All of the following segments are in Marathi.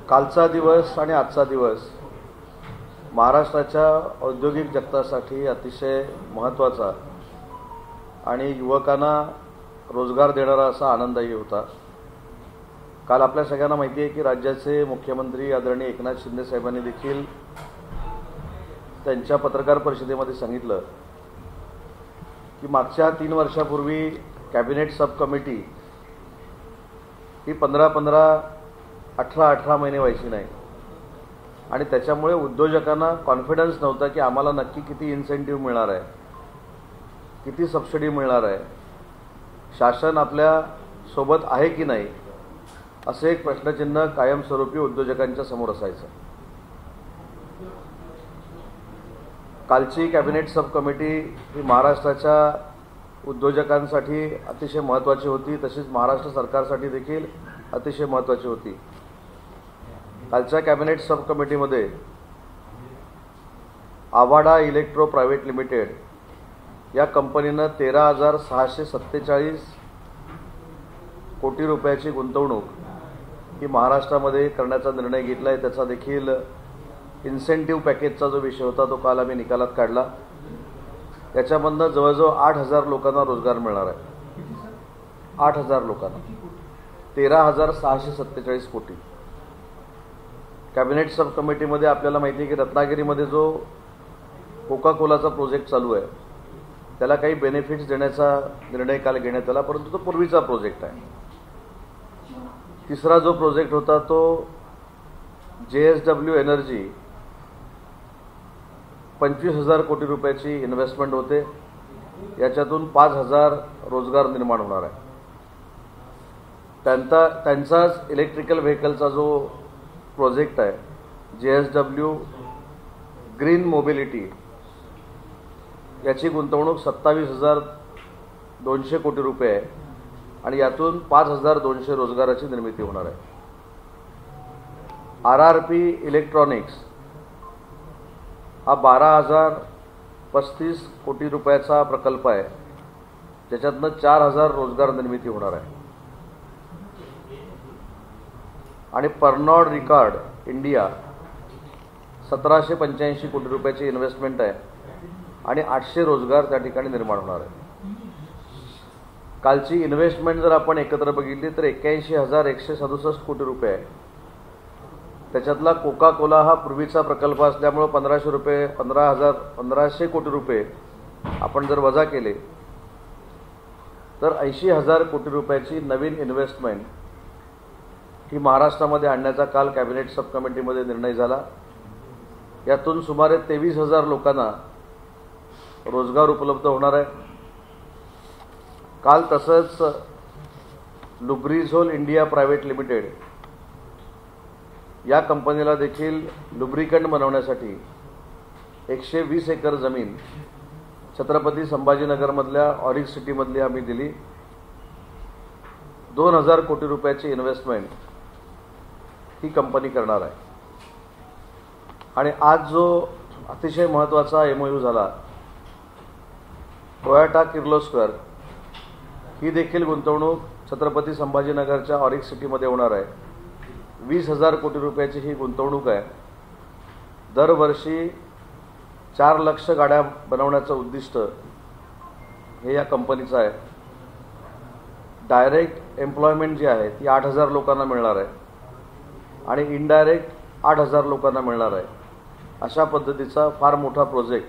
कालचा दिवस आणि आजचा दिवस महाराष्ट्राच्या औद्योगिक जगतासाठी अतिशय महत्त्वाचा आणि युवकांना रोजगार देणारा असा आनंददायी होता। काल आपल्या सगळ्यांना माहिती आहे की राज्याचे मुख्यमंत्री आदरणीय एकनाथ शिंदे साहेबांनी देखील त्यांच्या पत्रकार परिषदेमध्ये सांगितलं की मागच्या 3 वर्षापूर्वी कॅबिनेट सब कमिटी ही 15-15, 18-18 महिने व्हायची नाही आणि त्याच्यामुळे उद्योजकांना कॉन्फिडन्स नव्हता की आम्हाला नक्की किती इन्सेंटिव्ह मिळणार आहे, किती सबसिडी मिळणार आहे, शासन आपल्या सोबत आहे की नाही, असे एक प्रश्नचिन्ह कायमस्वरूपी उद्योजकांच्या समोर असायचं। कालची कॅबिनेट सब कमिटी ही महाराष्ट्राच्या उद्योजकांसाठी अतिशय महत्त्वाची होती, तशीच महाराष्ट्र सरकारसाठी देखील अतिशय महत्त्वाची होती। कालच्या कॅबिनेट सब कमिटीमध्ये आव्हाडा इलेक्ट्रो प्रायव्हेट लिमिटेड या कंपनीनं 13,647 कोटी रुपयाची गुंतवणूक ही महाराष्ट्रामध्ये करण्याचा निर्णय घेतला आहे। त्याचा देखील इन्सेंटिव्ह पॅकेजचा जो विषय होता तो काल आम्ही निकालात काढला। त्याच्यामधनं जवळजवळ 8,000 लोकांना रोजगार मिळणार आहे। 8,000 लोकांना 13,647 कोटी। कॅबिनेट सब कमिटीमध्ये आपल्याला माहिती आहे की रत्नागिरीमध्ये जो कोका कोलाचा प्रोजेक्ट चालू आहे त्याला काही बेनिफिट्स देण्याचा निर्णय काल घेण्यात आला, परंतु तो पूर्वीचा प्रोजेक्ट आहे। तिसरा जो प्रोजेक्ट होता तो JSW एनर्जी 25,000 कोटी रुपयाची इन्व्हेस्टमेंट होते, याच्यातून 5,000 रोजगार निर्माण होणार आहे। त्यांचाच इलेक्ट्रिकल व्हेकलचा जो प्रोजेक्ट आहे JSW ग्रीन मोबिलिटी, याची गुंतवणूक 27,200 कोटी रुपये आहे आणि यातून 5,200 रोजगाराची निर्मिती होणार आहे। RRP इलेक्ट्रॉनिक्स हा 12,035 कोटी रुपयाचा प्रकल्प आहे, ज्याच्यातनं 4,000 रोजगार निर्मिती होणार आहे। आणि पर्नॉड रिकार्ड इंडिया 1,785 कोटी रुपयाची इन्व्हेस्टमेंट आहे आणि 800 रोजगार त्या ठिकाणी निर्माण होणार आहे। कालची इन्व्हेस्टमेंट जर आपण एकत्र बघितली तर 81,167 कोटी रुपये आहे। त्याच्यातला कोका कोला हा पूर्वीचा प्रकल्प असल्यामुळे 1,500 कोटी रुपये आपण जर वजा केले तर 80,000 कोटी रुपयाची नवीन इन्व्हेस्टमेंट ही महाराष्ट्रामध्ये आणण्याचा काल कॅबिनेट सब कमिटीमध्ये निर्णय झाला। यातून सुमारे 23,000 लोकांना रोजगार उपलब्ध होणार आहे। काल तसंच लुब्रिझोल इंडिया प्रायव्हेट लिमिटेड या कंपनीला देखील लुब्रिकंट बनवण्यासाठी 120 एकर जमीन छत्रपती संभाजीनगरमधल्या ऑरिक सिटीमधली आम्ही दिली। 2,000 कोटी रुपयाची इन्व्हेस्टमेंट ही कंपनी करणार आहे। आणि आज जो अतिशय महत्त्वाचा MOU झाला टोयोटा किर्लोस्कर ही देखील गुंतवणूक छत्रपती संभाजीनगरच्या ऑरिक सिटीमध्ये होणार आहे। 20,000 कोटी रुपयाची ही गुंतवणूक आहे। दरवर्षी 4 लाख गाड्या बनवण्याचं उद्दिष्ट हे या कंपनीचं आहे। डायरेक्ट एम्प्लॉयमेंट जी आहे ती 8,000 लोकांना मिळणार आहे आणि इनडायरेक्ट 8,000 लोकांना मिळणार आहे। अशा पद्धतीचा फार मोठा प्रोजेक्ट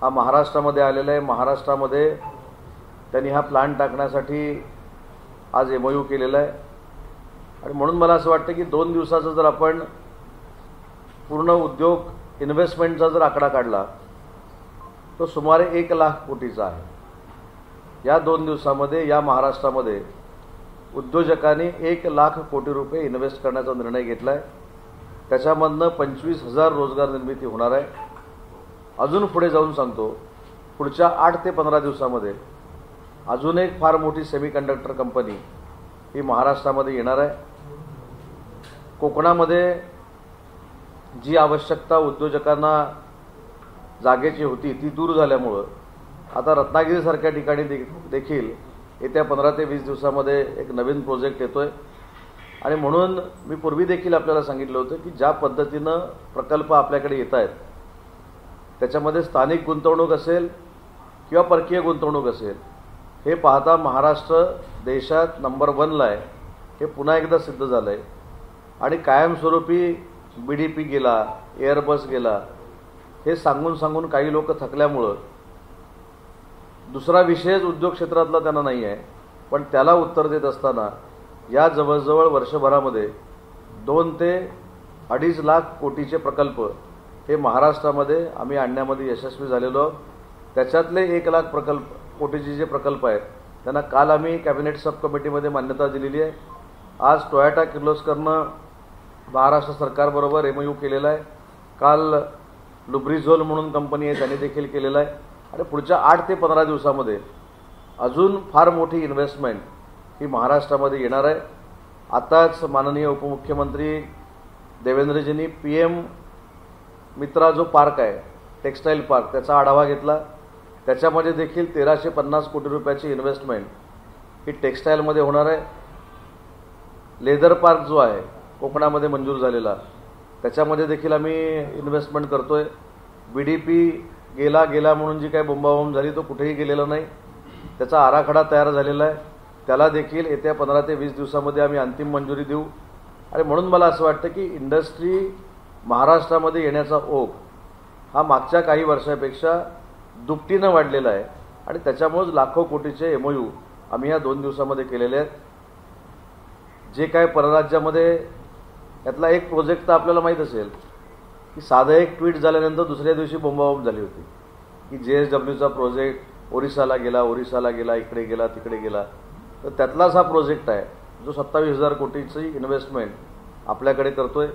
हा महाराष्ट्रामध्ये आलेला आहे। महाराष्ट्रामध्ये त्यांनी हा प्लांट टाकण्यासाठी आज MOU केलेला आहे आणि म्हणून मला असं वाटतं की 2 दिवसाचा जर आपण पूर्ण उद्योग इन्व्हेस्टमेंटचा जर आकडा काढला तो सुमारे 1 लाख कोटीचा आहे। या 2 दिवसामध्ये या महाराष्ट्रामध्ये उद्योजकांनी 1 लाख कोटी रुपये इन्व्हेस्ट करण्याचा निर्णय घेतला आहे। त्याच्यामधनं 25,000 रोजगार निर्मिती होणार आहे। अजून पुढे जाऊन सांगतो, पुढच्या 8 ते 15 दिवसामध्ये अजून एक फार मोठी सेमीकंडक्टर कंपनी ही महाराष्ट्रामध्ये येणार आहे। कोकणामध्ये जी आवश्यकता उद्योजकांना जागेची होती ती दूर झाल्यामुळं आता रत्नागिरीसारख्या ठिकाणी देखील येत्या 15 ते 20 दिवसामध्ये एक नवीन प्रोजेक्ट येतोय। आणि म्हणून मी पूर्वी देखील आपल्याला सांगितलं होतं की ज्या पद्धतीनं प्रकल्प आपल्याकडे येत आहेत त्याच्यामध्ये स्थानिक गुंतवणूक असेल किंवा परकीय गुंतवणूक असेल, हे पाहता महाराष्ट्र देशात नंबर 1ला आहे हे पुन्हा एकदा सिद्ध झालं आहे. आणि कायमस्वरूपी BDP गेला, एअरबस गेला हे सांगून सांगून काही लोक थकल्यामुळं दुसरा विषयच उद्योग क्षेत्रातला त्यांना नाही आहे. पण त्याला उत्तर देत असताना या जवळजवळ वर्षभरामध्ये 2 ते 2.5 लाख कोटीचे प्रकल्प हे महाराष्ट्रामध्ये आम्ही आणण्यामध्ये यशस्वी झालेलो आहोत. त्याच्यातले 1 लाख कोटीचे जे प्रकल्प आहेत त्यांना काल आम्ही कॅबिनेट सब कमिटीमध्ये मान्यता दिलेली आहे. आज टोयोटा किर्लोस्करनं महाराष्ट्र सरकारबरोबर MOU केलेला आहे. काल लुब्रिझोल म्हणून कंपनी आहे त्यांनी देखील केलेला आहे. आणि पुढच्या 8 ते 15 दिवसामध्ये अजून फार मोठी इन्व्हेस्टमेंट ही महाराष्ट्रामध्ये येणार आहे. आताच माननीय उपमुख्यमंत्री देवेंद्रजींनी PM मित्रा जो पार्क आहे टेक्स्टाईल पार्क त्याचा आढावा घेतला. त्याच्यामध्ये देखील 1350 कोटी रुपयाची इन्व्हेस्टमेंट ही टेक्स्टाईलमध्ये होणार आहे. लेदर पार्क जो आहे कोकणामध्ये मंजूर झालेला त्याच्यामध्ये देखील आम्ही इन्व्हेस्टमेंट करतोय. BDP गेला म्हणून जी काही बोंबाबोंब झाली तो कुठेही गेलेला नाही. त्याचा आराखडा तयार झालेला आहे. त्याला देखील येत्या 15 ते 20 दिवसामध्ये आम्ही अंतिम मंजुरी देऊ. आणि म्हणून मला असं वाटतं की इंडस्ट्री महाराष्ट्रामध्ये येण्याचा ओघ हा मागच्या काही वर्षापेक्षा दुपटीनं वाढलेला आहे. आणि त्याच्यामुळेच लाखो कोटीचे MOU आम्ही या 2 दिवसामध्ये केलेले आहेत. जे काय परराज्यामध्ये यातला एक प्रोजेक्ट तर आपल्याला माहीत असेल की साधं एक ट्विट झाल्यानंतर दुसऱ्या दिवशी बोंबाबोंब झाली होती की JSWचा प्रोजेक्ट ओरिसाला गेला, इकडे गेला, तिकडे गेला. तर त्यातलाच हा प्रोजेक्ट आहे जो 27,000 कोटीची इन्व्हेस्टमेंट आपल्याकडे करतोय.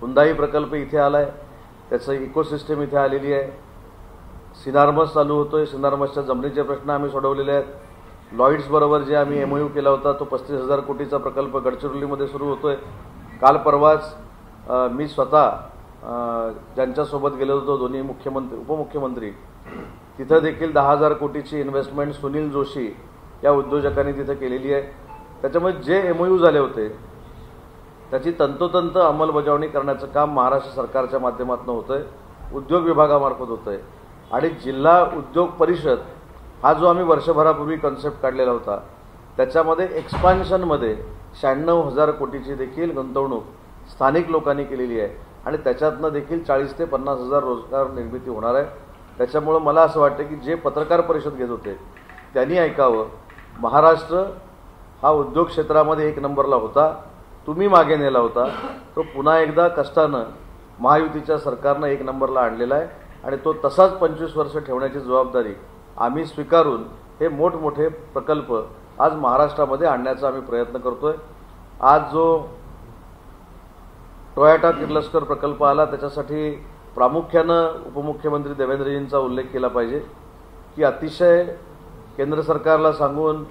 हुंदाई प्रकल्प इथे आला आहे, त्याचं इकोसिस्टम इथे आलेली आहे. सिनार्मस चालू होतोय, सिनार्मसच्या जमिनीचे प्रश्न आम्ही सोडवलेले आहेत. लॉईड्सबरोबर जे आम्ही MOU केला होता तो 35,000 कोटीचा प्रकल्प गडचिरोलीमध्ये सुरू होतोय. काल परवाच मी स्वतः ज्यांच्यासोबत गेलो होतो दोन्ही मुख्यमंत्री उपमुख्यमंत्री तिथं देखील 10,000 कोटीची इन्व्हेस्टमेंट सुनील जोशी या उद्योजकांनी तिथं केलेली आहे. त्याच्यामुळे जे MOU झाले होते त्याची तंतोतंत अंमलबजावणी करण्याचं काम महाराष्ट्र सरकारच्या माध्यमातून होतंय, उद्योग विभागामार्फत होतंय. आणि जिल्हा उद्योग परिषद हा जो आम्ही वर्षभरापूर्वी कॉन्सेप्ट काढलेला होता त्याच्यामध्ये एक्सपान्शनमध्ये 96,000 कोटीची देखील गुंतवणूक स्थानिक लोकांनी केलेली आहे. आणि त्याच्यातनं देखील 40 ते 50,000 रोजगार निर्मिती होणार आहे. त्याच्यामुळं मला असं वाटतं की जे पत्रकार परिषद घेत होते त्यांनी ऐकावं. महाराष्ट्र हा उद्योग क्षेत्रामध्ये 1 नंबरला होता, तुम्ही मागे नेला होता. तो पुन्हा एकदा कष्टानं महायुतीच्या सरकारनं 1 नंबरला आणलेला आहे. आणि तो तसाच 25 वर्ष ठेवण्याची जबाबदारी आम्ही स्वीकारून हे मोठमोठे प्रकल्प आज महाराष्ट्रामध्ये आणण्याचा आम्ही प्रयत्न करतोय. आज जो टोयोटा किर्लोस्कर प्रकल्प आला त्याच्यासाठी प्रामुख्यानं उपमुख्यमंत्री देवेंद्रजींचा उल्लेख केला पाहिजे की अतिशय केंद्र सरकारला सांगून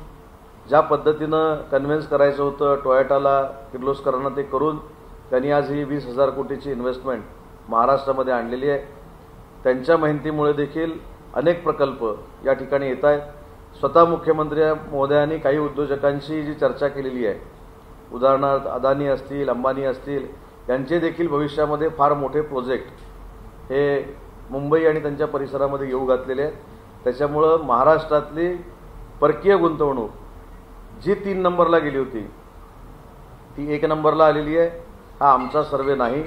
ज्या पद्धतीनं कन्व्हिन्स करायचं होतं टोयोटाला किर्लोस्करांना ते करून त्यांनी आज ही 20,000 कोटीची इन्व्हेस्टमेंट महाराष्ट्रामध्ये आणलेली आहे. त्यांच्या मेहनतीमुळे देखील अनेक प्रकल्प या ठिकाणी येत आहेत. स्वतः मुख्यमंत्री महोदयांनी काही उद्योजकांशी जी चर्चा केलेली आहे, उदाहरणार्थ अदानी असतील, अंबानी असतील, यांचे देखील भविष्यामध्ये फार मोठे प्रोजेक्ट हे मुंबई आणि त्यांच्या परिसरामध्ये येऊ घातलेले आहेत. त्याच्यामुळं महाराष्ट्रातली परकीय गुंतवणूक जी 3 नंबरला गेली होती ती 1 नंबरला आलेली आहे. हा आमचा सर्वे नाही,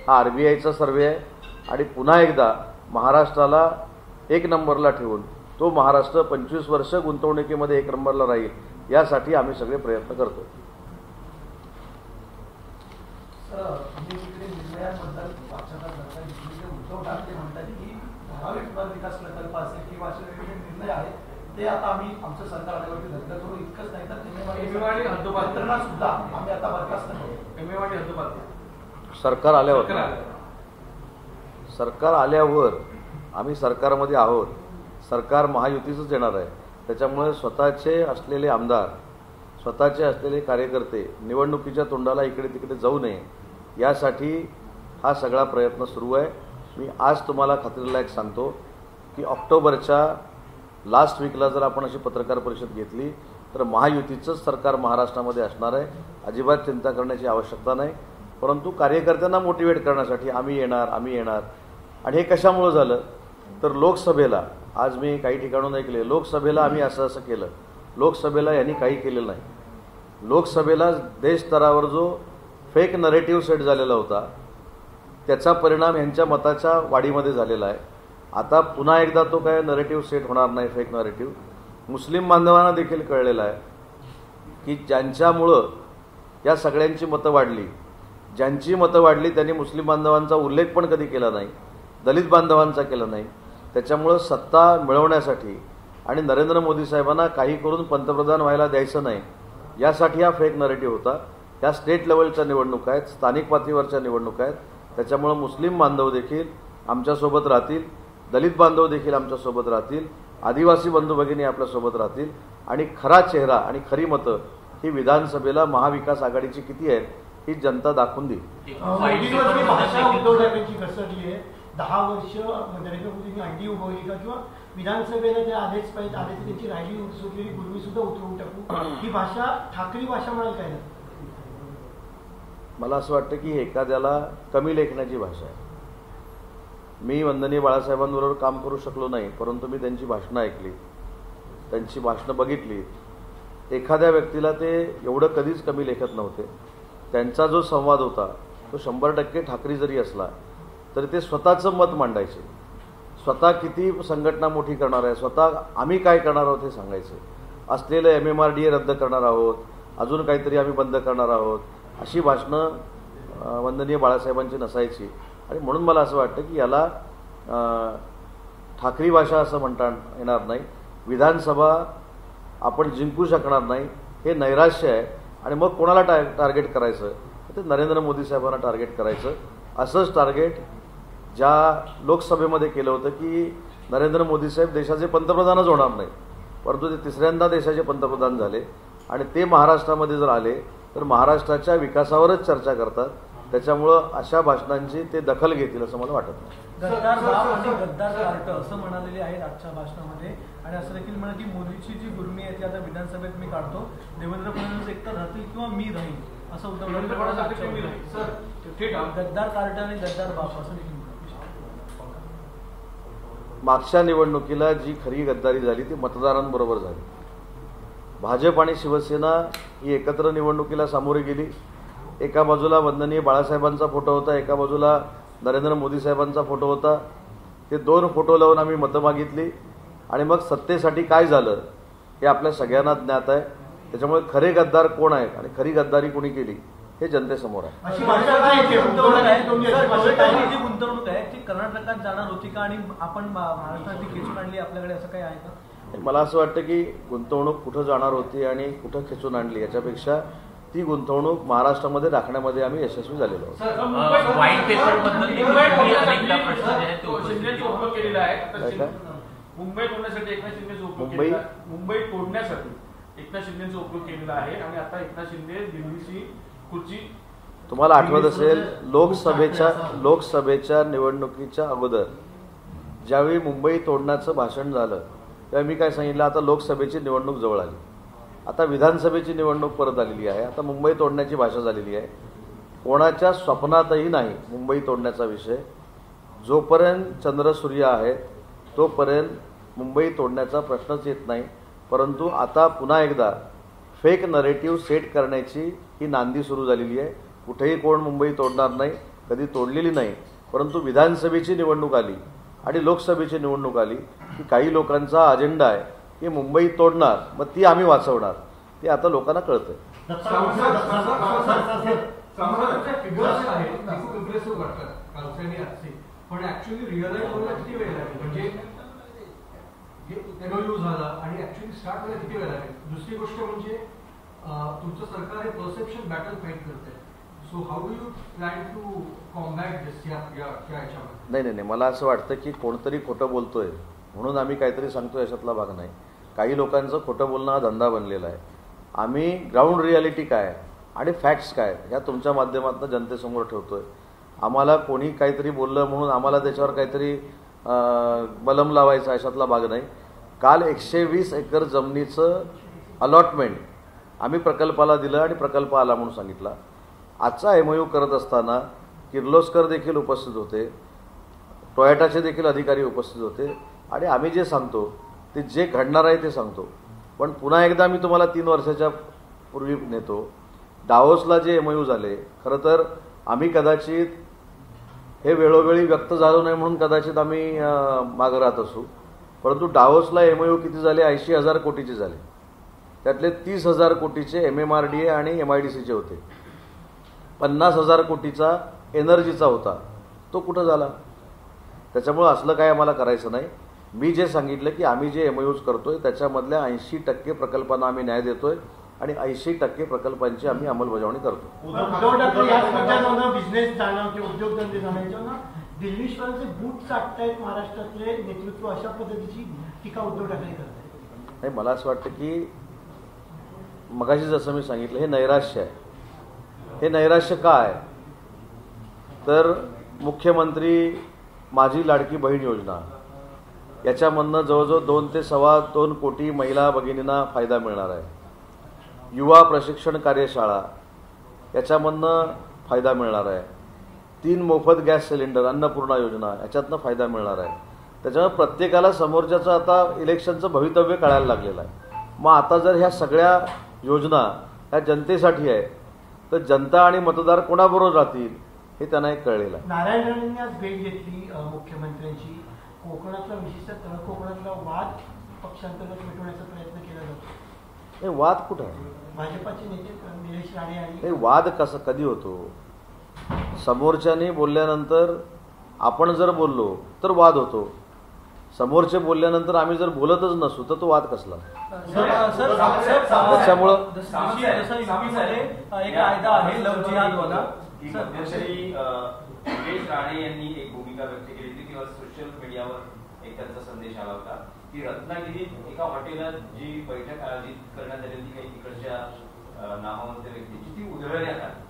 हा RBIचा सर्वे आहे. आणि पुन्हा एकदा महाराष्ट्राला 1 नंबरला ठेवून तो महाराष्ट्र 25 वर्ष गुंतवणुकीमध्ये 1 नंबरला राहील यासाठी आम्ही सगळे प्रयत्न करतो. उद्धव ठाकरे म्हणतात की ठराविक विकास प्रकल्प असेल किंवा असे वेगवेगळे निर्णय आहेत ते आता आम्ही आमचं सरकार आल्यावरती रद्द करू. इतकंच नाही तर एमेवाडी हद्दपार सुद्धा आम्ही आता बरखास्त करू. एमेवाडी हद्दपार सरकार आल्यावर आम्ही सरकारमध्ये आहोत. सरकार महायुतीचंच येणार आहे. त्याच्यामुळे स्वतःचे असलेले आमदार, स्वतःचे असलेले कार्यकर्ते निवडणुकीच्या तोंडाला इकडे तिकडे जाऊ नये यासाठी हा सगळा प्रयत्न सुरू आहे. मी आज तुम्हाला खात्रीला एक सांगतो की ऑक्टोबरच्या लास्ट वीकला जर आपण अशी पत्रकार परिषद घेतली तर महायुतीचंच सरकार महाराष्ट्रामध्ये असणार आहे. अजिबात चिंता करण्याची आवश्यकता नाही. परंतु कार्यकर्त्यांना मोटिवेट करण्यासाठी आम्ही येणार. आणि हे कशामुळं झालं तर लोकसभेला आज मी काही ठिकाणून ऐकले, लोकसभेला आम्ही असं केलं. लोकसभेला यांनी काही केलेलं नाही. लोकसभेला देश स्तरावर जो फेक नरेटिव्ह सेट झालेला होता त्याचा परिणाम यांच्या मताच्या वाढीमध्ये झालेला आहे. आता पुन्हा एकदा तो काय नरेटिव्ह सेट होणार नाही. फेक नरेटिव्ह मुस्लिम बांधवांना देखील कळलेलं आहे की ज्यांच्यामुळं या सगळ्यांची मतं वाढली, ज्यांची मतं वाढली त्यांनी मुस्लिम बांधवांचा उल्लेख पण कधी केला नाही, दलित बांधवांचा केला नाही. त्याच्यामुळं सत्ता मिळवण्यासाठी आणि नरेंद्र मोदी साहेबांना काही करून पंतप्रधान व्हायला द्यायचं नाही यासाठी हा फेक नरेटिव्ह होता. या स्टेट लेवलच्या निवडणुका आहेत, स्थानिक पातळीवरच्या निवडणुका आहेत. त्याच्यामुळं मुस्लिम बांधव देखील आमच्यासोबत राहतील, दलित बांधव देखील आमच्यासोबत राहतील, आदिवासी बंधू भगिनी आपल्यासोबत राहतील आणि खरा चेहरा आणि खरी मतं ही विधानसभेला महाविकास आघाडीची किती आहेत ही जनता दाखवून देईल. 10 वर्ष नरेंद्र मोदींनी अंडी उभवली का किंवा विधानसभेला जे आलेच पाहिजे आले त्यांची राहिली सुटलेली गुरमी सुद्धा उतरवून टाकू, ही भाषा ठाकरी भाषा म्हणाल काय ना? मला असं वाटतं की एखाद्याला कमी लेखण्याची भाषा आहे. मी वंदनीय बाळासाहेबांबरोबर काम करू शकलो नाही, परंतु मी त्यांची भाषणं ऐकली, त्यांची भाषणं बघितली. एखाद्या व्यक्तीला ते एवढं कधीच कमी लेखत नव्हते. त्यांचा जो संवाद होता तो 100% ठाकरी जरी असला तरी ते स्वतःचं मत मांडायचे. स्वतः किती संघटना मोठी करणार आहे, स्वतः आम्ही काय करणार आहोत हे सांगायचे. असलेलं MMRDA रद्द करणार आहोत, अजून काहीतरी आम्ही बंद करणार आहोत, अशी भाषणं वंदनीय बाळासाहेबांची नसायची. आणि म्हणून मला असं वाटतं की याला ठाकरी भाषा असं म्हणता येणार नाही. विधानसभा आपण जिंकू शकणार नाही हे नैराश्य आहे. आणि मग कोणाला टार्गेट करायचं ते नरेंद्र मोदी साहेबांना टार्गेट करायचं. असंच टार्गेट ज्या लोकसभेमध्ये केलं होतं की नरेंद्र मोदी साहेब देशाचे पंतप्रधानच होणार नाही, परंतु ते तिसऱ्यांदा देशाचे पंतप्रधान झाले आणि ते महाराष्ट्रामध्ये जर आले तर महाराष्ट्राच्या विकासावरच चर्चा करतात. त्याच्यामुळं अशा भाषणांची ते दखल घेतील असं मला वाटत नाही. गद्दार बाप आणि गद्दार कार्ट असं म्हणालेले आहेत आजच्या भाषणामध्ये. आणि असं देखील म्हणा की मोदीची जी गुर्मी आहे ती आता विधानसभेत मी काढतो, देवेंद्र फडणवीस एकतर राहतील किंवा मी राहील असं उद्धव ठाकरे गद्दार कार्ट आणि गद्दार बाप असं देखील. मागच्या निवडणुकीला जी खरी गद्दारी झाली ती मतदारांबरोबर झाली. भाजप आणि शिवसेना ही एकत्र निवडणुकीला सामोरी गेली. एका बाजूला वंदनीय बाळासाहेबांचा फोटो होता, एका बाजूला नरेंद्र मोदी साहेबांचा फोटो होता. ते 2 फोटो लावून आम्ही मतं मागितली आणि मग सत्तेसाठी काय झालं हे आपल्या सगळ्यांना ज्ञात आहे. त्याच्यामुळे खरे गद्दार कोण आहेत आणि खरी गद्दारी कोणी केली हे जनतेसमोर आहे. जी गुंतवणूक आहे ती कर्नाटकात जाणार होती का आणि आपण महाराष्ट्रात ती खेचून आणली आपल्याकडे, असं काही आहे का? मला असं वाटतं की गुंतवणूक कुठं जाणार होती आणि कुठं खेचून आणली याच्यापेक्षा ती गुंतवणूक महाराष्ट्रामध्ये राखण्यामध्ये आम्ही यशस्वी झालेलो आहोत. मुंबई तोडण्यासाठी एकनाथ शिंदेचा उपयोग केलेला आहे आणि आता एकनाथ शिंदे दिल्लीची खुर्ची. तुम्हाला आठवत असेल लोकसभेच्या निवडणुकीच्या अगोदर ज्यावेळी मुंबई तोडण्याचं भाषण झालं तेव्हा मी काय सांगितलं, आता लोकसभेची निवडणूक जवळ आली, आता विधानसभेची निवडणूक परत आलेली आहे, आता मुंबई तोडण्याची भाषा झालेली आहे. कोणाच्या स्वप्नातही नाही मुंबई तोडण्याचा विषय. जोपर्यंत चंद्र सूर्य आहे तोपर्यंत मुंबई तोडण्याचा प्रश्नच येत नाही. परंतु आता पुन्हा एकदा फेक नरेटिव्ह सेट करण्याची ही नांदी सुरू झालेली आहे. कुठेही कोण मुंबई तोडणार नाही, कधी तोडलेली नाही. परंतु विधानसभेची निवडणूक आली आणि लोकसभेची निवडणूक आली की काही लोकांचा अजेंडा आहे की मुंबई तोडणार, मग ती आम्ही वाचवणार. ते आता लोकांना कळतंय. पण ऍक्च्युअली रिअलाइज होण्याला किती वेळ लागेल, म्हणजे एमओयू झाला आणि ऍक्च्युअली स्टार्ट व्हायला किती वेळ लागेल? दुसरी गोष्ट म्हणजे तुमचं सरकार हे परसेप्शन बॅटल फाईट करतंय. So how do you plan to combat this या याच्यामध्ये? नाही, मला असं वाटतं की कोणतरी खोटं बोलतोय म्हणून आम्ही काहीतरी सांगतोय याच्यातला भाग नाही. काही लोकांचं खोटं बोलणं हा धंदा बनलेला आहे. आम्ही ग्राउंड रियालिटी काय आणि फॅक्ट्स काय ह्या तुमच्या माध्यमातून जनतेसमोर ठेवतोय. आम्हाला कोणी काहीतरी बोललं म्हणून आम्हाला त्याच्यावर काहीतरी बलम लावायचा अशातला भाग नाही. काल 120 एकर जमिनीचं अलॉटमेंट आम्ही प्रकल्पाला दिलं आणि प्रकल्प आला म्हणून सांगितला. आजचा MOU करत असताना किर्लोस्कर देखील उपस्थित होते, टोयोटाचे देखील अधिकारी उपस्थित होते आणि आम्ही जे सांगतो ते जे घडणार आहे ते सांगतो. पण पुन्हा एकदा मी तुम्हाला 3 वर्षाच्या पूर्वी नेतो. डावोसला जे MOU झाले, खरं तर आम्ही कदाचित हे वेळोवेळी व्यक्त झालो नाही म्हणून कदाचित आम्ही मागं राहत असू, परंतु डावोसला MOU किती झाले? 80,000 कोटीचे झाले. त्यातले 30,000 कोटीचे MMRDA आणि MIDCचे होते. 50,000 कोटीचा एनर्जीचा होता. तो कुठं झाला? त्याच्यामुळं असलं काय आम्हाला करायचं नाही. मी जे सांगितलं की आम्ही जे MOUs करतोय त्याच्यामधल्या 80% प्रकल्पांना आम्ही न्याय देतोय आणि 80% प्रकल्पांची आम्ही अंमलबजावणी करतो. उद्धव ठाकरे या सगळ्यांना बिझनेस जाणं किंवा उद्योगधंदे जाण्याच्या दिल्लीश्वराचे बूट चाटतायत महाराष्ट्रातले नेतृत्व, अशा पद्धतीची टीका उद्धव ठाकरे करतायत. नाही, मला असं वाटतं की मगाशी जसं मी सांगितलं हे नैराश्य आहे. हे नैराश्य का आहे? तर मुख्यमंत्री माझी लाडकी बहीण योजना याच्यामधनं जवळजवळ 2 ते 2.25 कोटी महिला भगिनींना फायदा मिळणार आहे. युवा प्रशिक्षण कार्यशाळा याच्यामधनं फायदा मिळणार आहे. 3 मोफत गॅस सिलेंडर, अन्नपूर्णा योजना याच्यातनं फायदा मिळणार आहे. त्याच्यामुळे प्रत्येकाला समोरच्याचं आता इलेक्शनचं भवितव्य कळायला लागलेलं आहे. मग आता जर ह्या सगळ्या योजना ह्या जनतेसाठी आहे तर जनता आणि मतदार कोणाबरोबर राहतील हे त्यांना एक कळलेलं आहे. नारायण राणेंनी आज भेट घेतली मुख्यमंत्र्यांची. कोकणातला विशेषतः तळ कोकणातला वाद पक्षांतर्गत मिटवण्याचा प्रयत्न केला जातो. हे वाद कुठं आहे? भाजपाचे नेते निलेश राणे आणि हे वाद कसं कधी होतो? समोरच्याने बोलल्यानंतर आपण जर बोललो तर वाद होतो. समोरचे बोलल्यानंतर आम्ही जर बोलतच नसू तर तो वाद कसला? त्याच्यामुळं एक कायदा आहे लव जिहादवाला. मध्यंतरी निलेश राणे यांनी एक भूमिका व्यक्त केली होती किंवा सोशल मीडियावर एक त्यांचा संदेश आला होता की रत्नागिरीत एका हॉटेलात जी बैठक आयोजित करण्यात आली होती काही तिकडच्या नामवंत व्यक्तीची, ती उधळण्यात आली.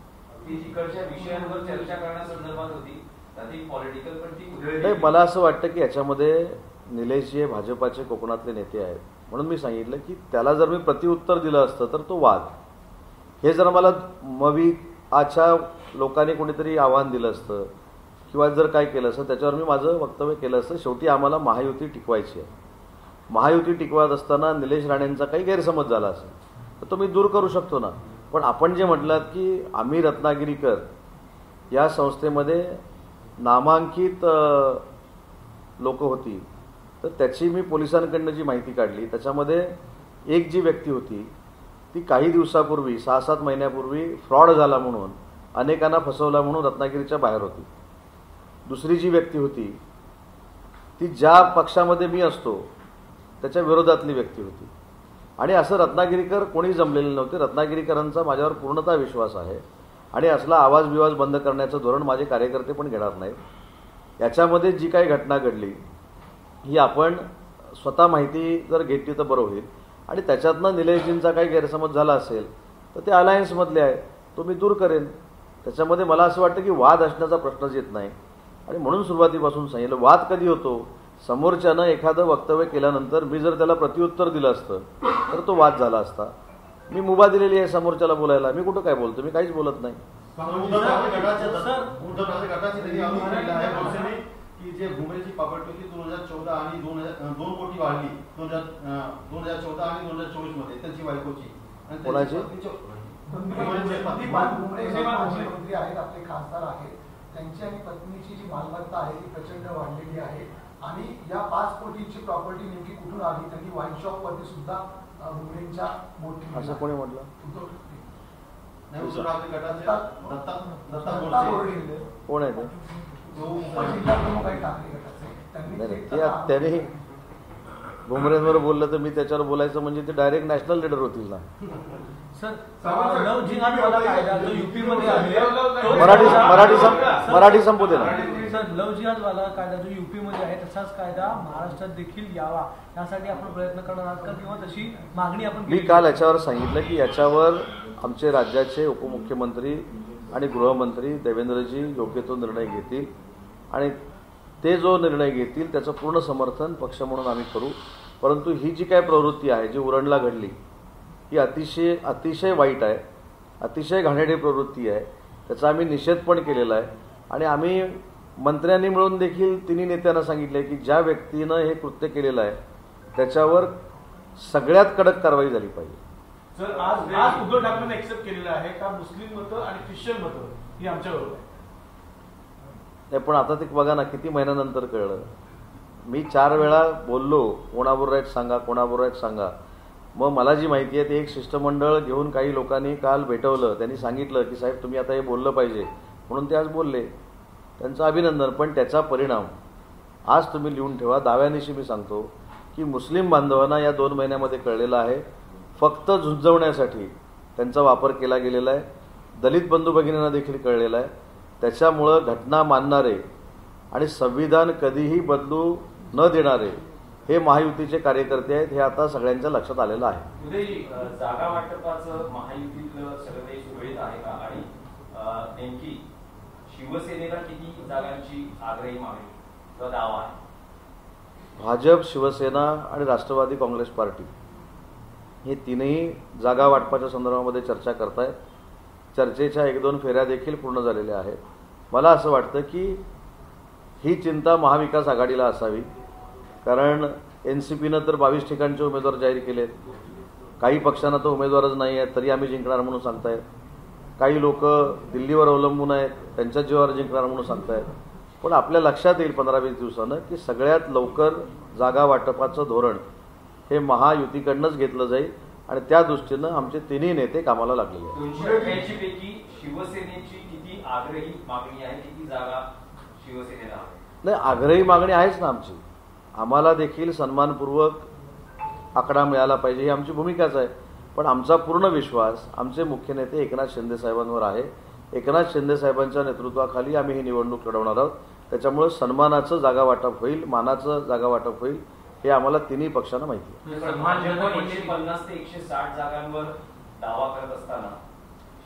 ती तिकडच्या विषयांवर चर्चा करण्यासंदर्भात होती, त्यात पॉलिटिकल पण ती उधळली. मला असं वाटतं की याच्यामध्ये निलेशजी हे भाजपाचे कोकणातले नेते आहेत म्हणून मी सांगितलं की त्याला जर मी प्रतिउत्तर दिलं असतं तर तो वाद. हे जर मला आजच्या लोकांनी कोणीतरी आव्हान दिलं असतं किंवा जर काय केलं असतं त्याच्यावर मी माझं वक्तव्य केलं असतं. शेवटी आम्हाला महायुती टिकवायची आहे. महायुती टिकवत असताना निलेश राणेंचा काही गैरसमज झाला असेल तर तो मी दूर करू शकतो ना. पण आपण जे म्हटलात की आम्ही रत्नागिरीकर या संस्थेमध्ये नामांकित लोक होती तर त्याची मी पोलिसांकडनं जी माहिती काढली त्याच्यामध्ये एक जी व्यक्ती होती ती काही दिवसापूर्वी 6-7 महिन्यापूर्वी फ्रॉड झाला म्हणून अनेकांना फसवला म्हणून रत्नागिरीच्या बाहेर होती. दुसरी जी व्यक्ती होती ती ज्या पक्षामध्ये मी असतो त्याच्या विरोधातली व्यक्ती होती. आणि असं रत्नागिरीकर कोणी जमलेले नव्हते. रत्नागिरीकरांचा माझ्यावर पूर्णतः विश्वास आहे आणि असला आवाज बिवाज बंद करण्याचं धोरण माझे कार्यकर्ते पण घेणार नाहीत. याच्यामध्ये जी काही घटना घडली ही आपण स्वतः माहिती जर घेतली तर बरं होईल. आणि त्याच्यातनं निलेशजींचा काही गैरसमज झाला असेल तर ते अलायन्समधले आहे, तो मी दूर करेन. त्याच्यामध्ये मला असं वाटतं की वाद असण्याचा प्रश्नच येत नाही. आणि म्हणून सुरुवातीपासून सांगितलं वाद कधी होतो? समोरच्यानं एखादं वक्तव्य केल्यानंतर मी जर त्याला प्रतिउत्तर दिलं असतं तर तो वाद झाला असता. मी मुभा दिलेली आहे समोरच्याला बोलायला. मी कुठं काय बोलतो? मी काहीच बोलत नाही. की जे भूमीची प्रॉपर्टी होती 2014 आणि 2 कोटी वाढली 2014 आणि 2024 मध्ये त्यांची बायकोची. कोणाची? मुख्यमंत्री आहेत, आपले खासदार आहेत, त्यांची आणि पत्नीची जी मालमत्ता आहे ती प्रचंड वाढलेली आहे. आणि या 5 कोटीची प्रॉपर्टी नेमकी कुठून आली? त्यांनी वाईन शॉप वरती सुद्धा भूमींच्या मोठी. असं कोणी म्हटलं? कोण आहे ते? त्याने भुमरेंवर बोललं तर मी त्याच्यावर बोलायचं म्हणजे ते डायरेक्ट नॅशनल लीडर होतील ना. सर लव जिहादवाला कायदा जो यूपी मध्ये आहे, मराठी संपू दे ना. सर लव जिहादवाला कायदा जो यूपी मध्ये आहे तसाच कायदा महाराष्ट्रात देखील यावा यासाठी आपण प्रयत्न करणार आहात का किंवा तशी मागणी आपण? मी काल याच्यावर सांगितलं की याच्यावर आमचे राज्याचे उपमुख्यमंत्री आणि गृहमंत्री देवेंद्रजी योग्य तो निर्णय घेतील आणि ते जो निर्णय घेतील त्याचं पूर्ण समर्थन पक्ष म्हणून आम्ही करू. परंतु ही जी काय प्रवृत्ती आहे जी उरणला घडली ही अतिशय वाईट आहे, अतिशय घाणेरडी प्रवृत्ती आहे. त्याचा आम्ही निषेध पण केलेला आहे आणि आम्ही मंत्र्यांनी मिळून देखील तिन्ही नेत्यांना सांगितले की ज्या व्यक्तीनं हे कृत्य केलेलं आहे त्याच्यावर सगळ्यात कडक कारवाई झाली पाहिजे. सर, आज उद्धव ठाकरेंनी एक्सेप्ट केलेलं आहे का मुस्लिम मतं आणि ख्रिश्चन मतं ही आमच्याबरोबर आहे? नाही, पण आता ते बघा ना, किती महिन्यानंतर कळलं. मी 4 वेळा बोललो कोणाबरोबर आहेत सांगा, कोणाबरोबर आहेत सांगा. मग मला जी माहिती आहे ते एक शिष्टमंडळ घेऊन काही लोकांनी काल भेटवलं. त्यांनी सांगितलं की साहेब तुम्ही आता हे बोललं पाहिजे, म्हणून ते आज बोलले. त्यांचं अभिनंदन. पण त्याचा परिणाम आज तुम्ही लिहून ठेवा. दाव्यानिशी मी सांगतो की मुस्लिम बांधवांना या 2 महिन्यामध्ये कळलेलं आहे फक्त झुंजवण्यासाठी त्यांचा वापर केला गेलेला आहे. दलित बंधू भगिनींना देखील कळलेलं आहे. त्याच्यामुळं घटना मानणारे आणि संविधान कधीही बदलू न देणारे हे महायुतीचे कार्यकर्ते आहेत, हे आता सगळ्यांच्या लक्षात आलेलं आहे. उदयजी, जागा वाटपाचं महायुतीतलं सगळं सुरळीत आहे का? आणि नेमकी शिवसेनेला किती जागांची आग्रही मागणी किंवा दावा आहे? भाजप, शिवसेना आणि राष्ट्रवादी काँग्रेस पार्टी हे तीनही जागा वाटपाच्या संदर्भामध्ये चर्चा करतायत. चर्चेच्या 1-2 फेऱ्या देखील पूर्ण झालेल्या आहेत. मला असं वाटतं की ही चिंता महाविकास आघाडीला असावी, कारण NCPनं तर 22 ठिकाणचे उमेदवार जाहीर केलेत. काही पक्षांना तर उमेदवारच नाही आहेत तरी आम्ही जिंकणार म्हणून सांगतायत. काही लोक दिल्लीवर अवलंबून आहेत, त्यांच्या जीवावर जिंकणार म्हणून सांगतायत. पण आपल्या लक्षात येईल 15-20 दिवसानं की सगळ्यात लवकर जागा वाटपाचं धोरण हे महायुतीकडनंच घेतलं जाईल आणि त्या दृष्टीनं आमचे तिन्ही नेते कामाला लागलेले आहेत. 288 पैकी शिवसेनेची किती आग्रही मागणी आहे? किती जागा शिवसेनेला आहे? नाही, आग्रही मागणी आहेच ना आमची. आम्हाला देखील सन्मानपूर्वक आकडा मिळाला पाहिजे ही आमची भूमिकाच आहे. पण आमचा पूर्ण विश्वास आमचे मुख्य नेते एकनाथ शिंदे साहेबांवर आहे. एकनाथ शिंदे साहेबांच्या नेतृत्वाखाली आम्ही ही निवडणूक लढवणार आहोत. त्याच्यामुळे सन्मानाचं जागा वाटप होईल, मानाचं जागा वाटप होईल हे आम्हाला तिन्ही पक्षांना माहिती आहे. 150 ते 160 जागांवर दावा करत असताना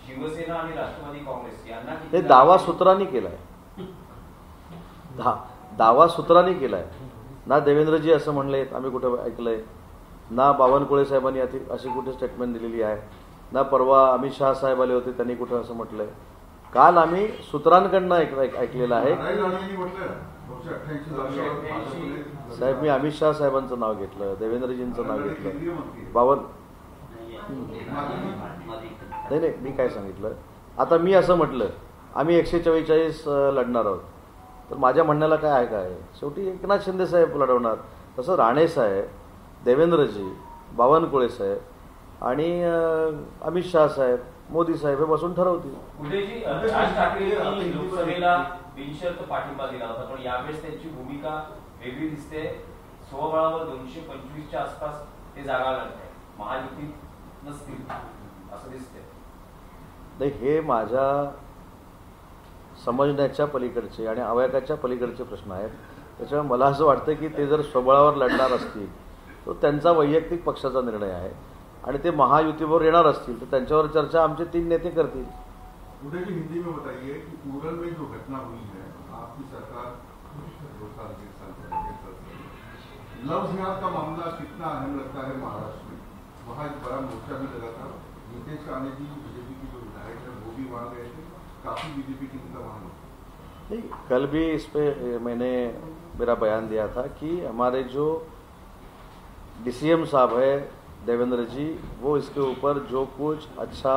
शिवसेना आणि राष्ट्रवादी काँग्रेस यांना हे दावा सूत्रांनी केलाय. दावा सूत्रांनी केलाय ना. देवेंद्रजी असं म्हणले आम्ही कुठं ऐकलंय ना. बावनकुळे साहेबांनी अशी कुठे स्टेटमेंट दिलेली आहे ना. परवा अमित शहा साहेब आले होते त्यांनी कुठं असं म्हटलंय. काल आम्ही सूत्रांकडनं ऐकलेलं आहे. साहेब, मी अमित शहा साहेबांचं नाव घेतलं, देवेंद्रजींचं नाव घेतलं. नाही, मी काय सांगितलं, आता मी असं म्हटलं आम्ही 144 लढणार आहोत तर माझ्या म्हणण्याला काय आहे? काय शेवटी एकनाथ शिंदे साहेब लढवणार. तसं राणे साहेब, देवेंद्रजी, बावनकुळे साहेब आणि अमित शहा साहेब, मोदी साहेब हे बसून ठरवतील. उदयजी, राज ठाकरेंनी लोकसभेला बिनशर्त पाठिंबा दिला होता, पण यावेळेस त्यांची भूमिका वेगळी दिसते. स्वबळावर 225च्या आसपास ते जागा लढत आहे, महायुतीत नसतील असं दिसते. नाही, हे माझ्या समजण्याच्या पलीकडचे आणि अवयकाच्या पलीकडचे प्रश्न आहेत. त्याच्यामुळे मला असं वाटतं की ते जर स्वबळावर लढणार असतील तर त्यांचा वैयक्तिक पक्षाचा निर्णय आहे आणि ते महायुतीवर येणार असतील तर त्यांच्यावर चर्चा आमचे 3 नेते करतील. उदय जी, हिंदी में बताइए कि उड़न में जो घटना हुई है, आपकी सरकार 2 साल 1 साल पहले लव जिहाद का मामला कितना अहम लगता है महाराष्ट्र में? वहाँ एक बड़ा मोर्चा भी लगा था. नीतीश राणे जी बीजेपी की जो विधायक है वो भी वहाँ गए थे, काफी बीजेपी की नेता वहाँ नहीं. कल भी इस पे मैंने मेरा बयान दिया था कि हमारे जो DCM साहब है देवेंद्र जी, वो इसके ऊपर जो कुछ अच्छा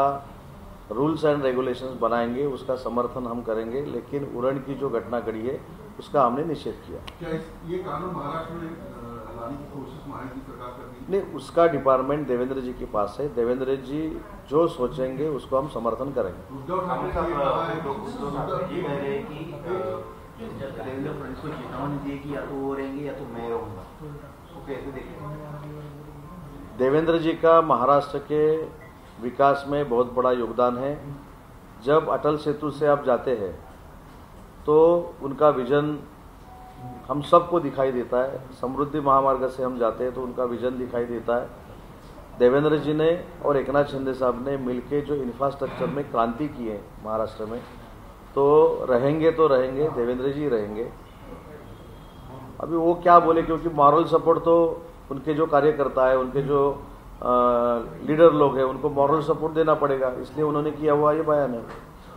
रूल्स एंड रेगुलेशंस बनाएंगे उसका समर्थन हम करेंगे, लेकिन उड़न की जो घटना घड़ी है उसका हमने निषेध किया. क्या ये कानून महाराष्ट्र में लाने की कोशिश महाराष्ट्र की सरकार कर रही है? नहीं, उसका डिपार्टमेंट देवेंद्र जी के पास है. देवेंद्र जी जो सोचेंगे उसको हम समर्थन करेंगे. उद्धव ठाकरे का ये कहा है ये कह रहे हैं कि देवेंद्र फडणवीस को चेतावनी दी कि या तो वो रहेंगे या तो मैं रहूंगा. उसको कैसे देखेंगे? देवेंद्र जी का महाराष्ट्र के विकास में बहुत बड़ा योगदान है. जब अटल सेतु से आप जाते हैं तो उनका विजन हम सबको दिखाई देता है. समृद्धि महामार्ग से हम जाते हैं तो उनका विजन दिखाई देता है. देवेंद्र जी ने और एकनाथ शिंदे साहब ने मिलके जो इंफ्रास्ट्रक्चर में क्रांति की है महाराष्ट्र में, तो रहेंगे देवेंद्र जी रहेंगे. अभी वो क्या बोले, क्योंकि मॉरल सपोर्ट तो उनके जो कार्यकर्ता है, उनके जो लीडर लोग हैं उनको मॉरल सपोर्ट देना पड़ेगा, इसलिए उन्होंने किया हुआ ये बयान है।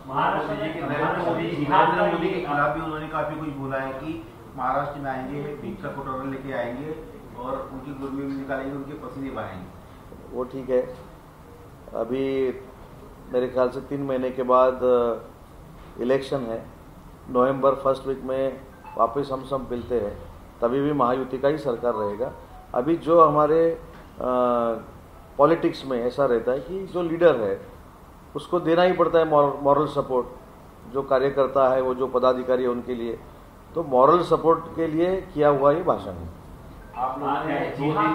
नरेंद्र मोदी के खिलाफ भी उन्होंने काफी कुछ बोला है कि महाराष्ट्र में आएंगे, भिक्षा कटोरा लेके आएंगे और उनकी गुर्मी में निकालेंगे, उनके पसीने बहाएंगे। वो ठीक है, अभी मेरे ख्याल से 3 महीने के बाद इलेक्शन है, नवंबर फर्स्ट वीक में वापस हम सब मिलते हैं, तभी भी महायुति का ही सरकार रहेगा। अभी जो हमारे पॉलिटिक्स में ऐसा रहता है कि जो लीडर है उसको देना ही पड़ता है मॉरल सपोर्ट, जो कार्यकर्ता है वो जो पदाधिकारी है उनके लिए, तो मॉरल सपोर्ट के लिए किया हुआ ये भाषण है। आप लोगों ने 2 दिन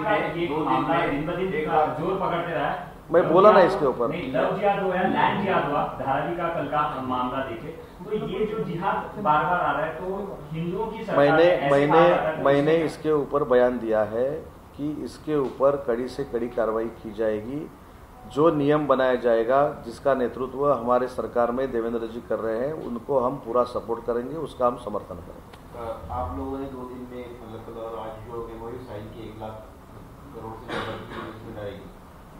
में जोर पकड़ते रहा है। मैं बोला ना इसके ऊपर, लव जिहाद हुआ, लैंड जिहाद हुआ, धारावी का कल का मामला देखे तो ये जो जिहाद बार बार आ रहा है, तो हिंदुओं की सरकार मैंने इसके ऊपर बयान दिया है कि इसके ऊपर कड़ी से कड़ी कार्रवाई की जाएगी। जो नियम बनाया जाएगा, जिसका नेतृत्व हमारे सरकार में देवेंद्र जी कर रहे हैं, उनको हम पूरा सपोर्ट करेंगे, उसका हम समर्थन करेंगे। आप लोगों ने 2 दिन में मतलब आज जो एमओयू साइन की 1 लाख करोड़ से ज्यादा की इन्वेस्टमेंट आएगी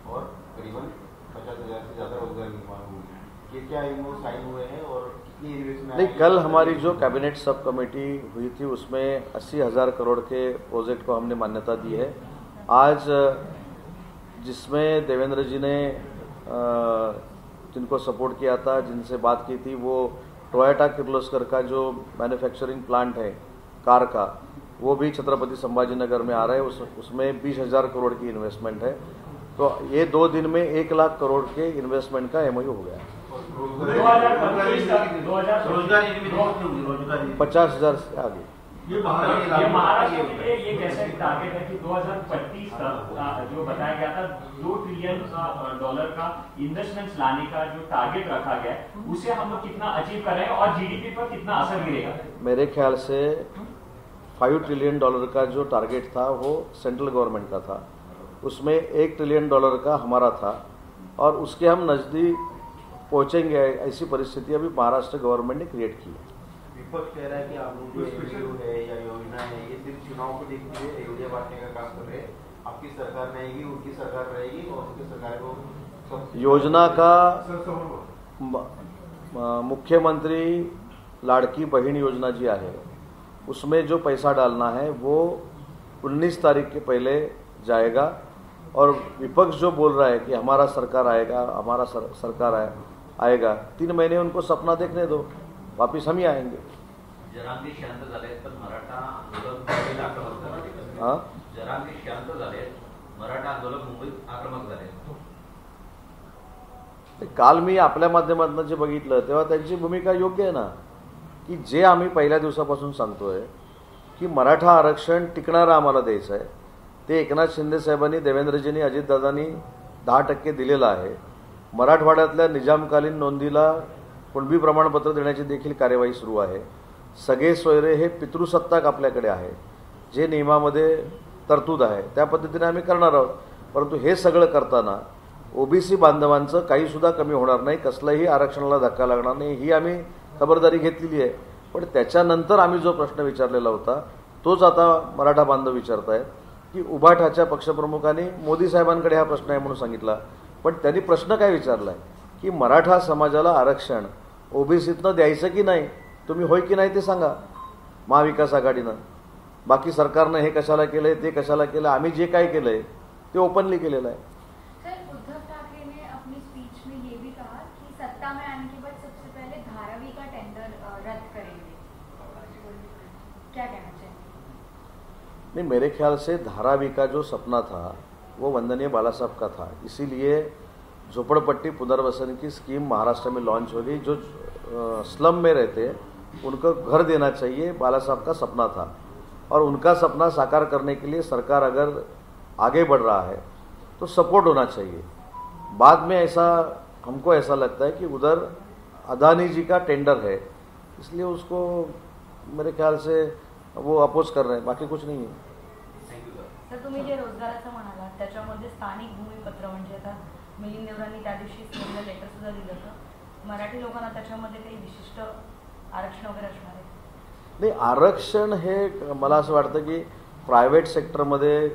और करीबन 50,000 से ज्यादा रोजगार निर्माण होंगे। ये क्या एमओयू साइन हुए हैं और कितनी इन्वेस्टमेंट? नहीं, कल हमारी जो कैबिनेट सब कमेटी हुई थी उसमें 80,000 करोड़ के प्रोजेक्ट को हमने मान्यता दी है। आज जिसमें देवेंद्र जी ने जिनको सपोर्ट किया था, जिनसे बात की थी, वो टोयोटा किर्लोस्कर का जो मैन्युफैक्चरिंग प्लांट है कार का, वो भी छत्रपति संभाजीनगर में आ रहा है। उसमें 20,000 करोड़ की इन्वेस्टमेंट है। तो ये 2 दिन में 1 लाख करोड़ के इन्वेस्टमेंट का एमओयू हो गया। 50,000 से आगे। ये महाराष्ट्र के लिए ये कैसे टारगेट है कि 2025 तक जो बताया गया था $2 ट्रिलियन का इन्वेस्टमेंट्स लाने का जो टारगेट रखा गया है, उसे हम लोग कितना अचीव कर रहे हैं और जीडीपी पर कितना असर गिरेगा? मेरे ख्याल से $5 ट्रिलियन का जो टारगेट था वो सेंट्रल गवर्नमेंट का था, उसमें $1 ट्रिलियन का हमारा था और उसके हम नजदीक पहुंचेंगे, ऐसी परिस्थिति अभी महाराष्ट्र गवर्नमेंट ने क्रिएट की है। विपक्ष कह रहा है कि आप लोग जो है या योजना है ये सिर्फ चुनाव को देखते हुए अयोध्या बांटने का काम कर रहे हैं। आपकी सरकार रहेगी, उनकी सरकार रहेगी और उनकी सरकार को योजना का मुख्यमंत्री लाड़की बहन योजना जी है, उसमें जो पैसा डालना है वो 19 तारीख के पहले जाएगा। और विपक्ष जो बोल रहा है कि हमारा सरकार आएगा, हमारा सरकार आएगा, 3 महीने उनको सपना देखने दो, वापिस हम ही आएंगे। जरांगे शांत झाले पण मराठा आंदोलन आक्रमक झाले। जरांगे शांत झाले, मराठा आंदोलक मुंबईत आक्रमक झाले। काल मी आपल्या माध्यमातून जे बघितलं तेव्हा त्यांची भूमिका योग्य आहे ना, की जे आम्ही पहिल्या दिवसापासून सांगतोय की मराठा आरक्षण टिकणारं आम्हाला द्यायचं आहे, ते एकनाथ शिंदे साहेबांनी, देवेंद्रजींनी, अजितदादांनी 10% दिलेलं आहे। मराठवाड्यातल्या निजामकालीन नोंदीला कुणबी प्रमाणपत्र देण्याची देखील कार्यवाही सुरू आहे। सगळे सोयरे हे पितृसत्ताक आपल्याकडे आहे, जे नियमामध्ये तरतूद आहे त्या पद्धतीने आम्ही करणार आहोत। परंतु हे सगळं करताना ओबीसी बांधवांचं काही सुद्धा कमी होणार नाही, कसलाही आरक्षणाला धक्का लागणार नाही, ही आम्ही खबरदारी घेतलेली आहे। पण त्याच्यानंतर आम्ही जो प्रश्न विचारलेला होता तोच आता मराठा बांधव विचारतायत की उभाठाच्या पक्षप्रमुखांनी मोदी साहेबांकडे हा प्रश्न आहे म्हणून सांगितला, पण त्यांनी प्रश्न काय विचारलाय की मराठा समाजाला आरक्षण ओबीसीतनं द्यायचं की नाही, तुम्ही होय की नाही ते सांगा महाविकास आघाडीनं। बाकी सरकारनं हे कशाला केलंय, ते कशाला केलं, आम्ही जे काय केलंय ते ओपनली केलेलं आहे। सर, उद्धव ठाकरे ने अपनी स्पीच में ये भी कहा कि सत्ता में आने के बाद सबसे पहले धारावी का टेंडर रद्द करेंगे, क्या कहना चाहिए? नहीं, मेरे ख्याल से धारावी का जो सपना था वो वंदनीय बाला साहब का था, इसीलिए झोपड़पट्टी पुनर्वसन की स्कीम महाराष्ट्र में लॉन्च हो गई। जो स्लम में रहते हैं उनको घर देना चाहिए, बाला साहब का सपना था और उनका सपना साकार करने के लिए सरकार अगर आगे बढ़ रहा है तो सपोर्ट होना चाहिए। बाद में हमको ऐसा लगता है कि उधर अदानी जी का टेंडर है, इसलिए उसको मेरे ख्याल से वो अपोज कर रहे हैं, बाकी कुछ नहीं है। सर, तुम्ही जे रोजगाराचं म्हणाला त्याच्यामध्ये स्थानिक भूमिपत्र म्हणजे आता मिलिंद देवरांनी त्या दिवशी लेटर सुद्धा दिलं होतं, मराठी लोकांना त्याच्यामध्ये काही विशिष्ट आरक्षण वगैरे असणार आहे? नाही, आरक्षण हे मला असं वाटतं की प्रायव्हेट सेक्टरमध्ये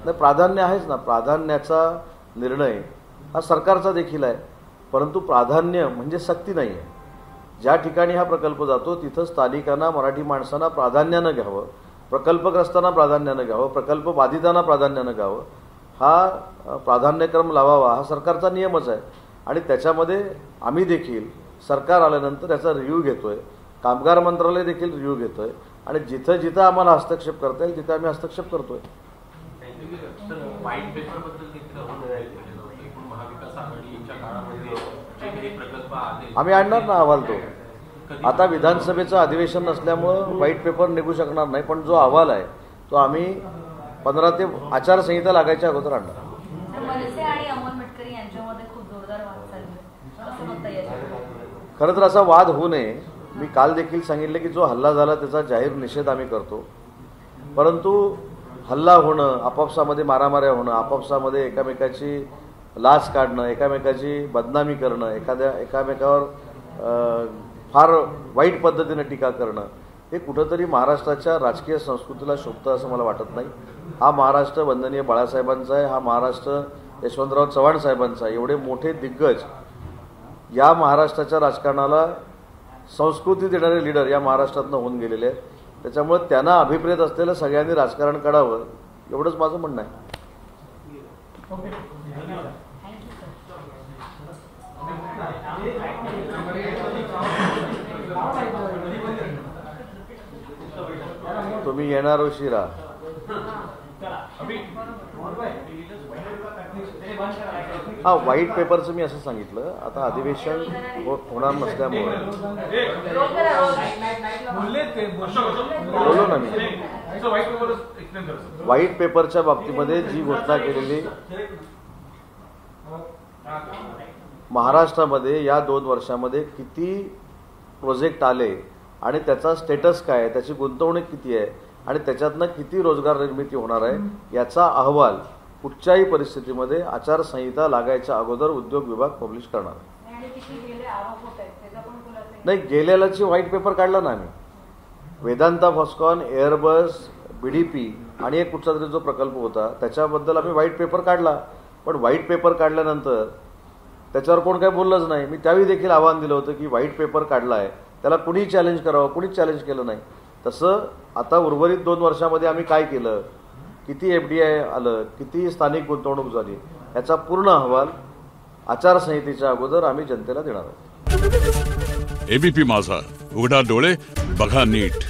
नाही, प्राधान्य आहेच ना. प्राधान्याचा निर्णय हा सरकारचा देखील आहे, परंतु प्राधान्य म्हणजे सक्ती नाही आहे. ज्या ठिकाणी हा प्रकल्प जातो तिथं स्थानिकांना, मराठी माणसांना प्राधान्यानं घ्यावं, प्रकल्पग्रस्तांना प्राधान्यानं घ्यावं, प्रकल्प बाधितांना प्राधान्यानं घ्यावं, हा प्राधान्यक्रम लावावा हा सरकारचा नियमच आहे. आणि त्याच्यामध्ये आम्ही देखील सरकार आल्यानंतर याचा रिव्ह्यू घेतोय, कामगार मंत्रालय देखील रिव्ह्यू घेतोय आणि जिथं जिथं आम्हाला हस्तक्षेप करता येईल तिथं आम्ही हस्तक्षेप करतोय. व्हाईट पेपर बद्दल महाविकास आघाडीच्या काळामध्ये जे काही प्रकल्प आले आम्ही आणणार ना अहवाल. तो आता विधानसभेचं अधिवेशन नसल्यामुळं व्हाईट पेपर निघू शकणार नाही, पण जो अहवाल आहे तो आम्ही 15 ते आचारसंहिता लागायच्या अगोदर आणणार. मनसे आणि अमोल मिटकरी यांच्यामध्ये खूप जोरदार वाद चालू आहे, कसं बघता येईल? खरं तर असा वाद होऊ नये. मी काल देखील सांगितलं की जो हल्ला झाला त्याचा जाहीर निषेध आम्ही करतो, परंतु हल्ला होणं, आपापसामध्ये मारामाऱ्या होणं, आपापसामध्ये एकामेकाची लाच काढणं, एकामेकाची बदनामी करणं, एकामेकावर फार वाईट पद्धतीने टीका करणं हे कुठंतरी महाराष्ट्राच्या राजकीय संस्कृतीला शोभतं असं मला वाटत नाही. हा महाराष्ट्र वंदनीय बाळासाहेबांचा आहे, हा महाराष्ट्र यशवंतराव चव्हाण साहेबांचा आहे. एवढे मोठे दिग्गज या महाराष्ट्राच्या राजकारणाला संस्कृती देणारे लीडर या महाराष्ट्रातनं होऊन गेलेले आहेत. त्याच्यामुळे त्यांना अभिप्रेत असलेलं सगळ्यांनी राजकारण काढावं एवढंच माझं म्हणणं आहे. तुम्ही येणार उशिरा. हा, व्हाईट पेपरचं मी असं सांगितलं, आता अधिवेशन होणार नसल्यामुळे बोललो ना मी. व्हाईट पेपरच्या बाबतीमध्ये जी घोषणा केलेली, महाराष्ट्रामध्ये या 2 वर्षामध्ये किती प्रोजेक्ट आले आणि त्याचा स्टेटस काय आहे, त्याची गुंतवणूक किती आहे आणि त्याच्यातनं किती रोजगार निर्मिती होणार आहे याचा अहवाल कुठच्याही परिस्थितीमध्ये आचारसंहिता लागायच्या अगोदर उद्योग विभाग पब्लिश करणार आहे. नाही, गेलेल्याची व्हाईट पेपर काढला ना आम्ही. वेदांता फॉस्कॉन, एअरबस, बीडीपी आणि एक कुठचा तरी जो प्रकल्प होता त्याच्याबद्दल आम्ही व्हाईट पेपर काढला. पण व्हाईट पेपर काढल्यानंतर त्याच्यावर कोण काय बोललंच नाही. मी त्यावेळी देखील आव्हान दिलं होतं की व्हाईट पेपर काढला आहे त्याला कुणी चॅलेंज करावं, कुणीच चॅलेंज केलं नाही. तसं आता उर्वरित 2 वर्षामध्ये आम्ही काय केलं, किती FDI आलं, किती स्थानिक गुंतवणूक झाली याचा पूर्ण अहवाल आचारसंहितेच्या अगोदर आम्ही जनतेला देणार आहोत. ABP माझा, उघडा डोळे बघा नीट.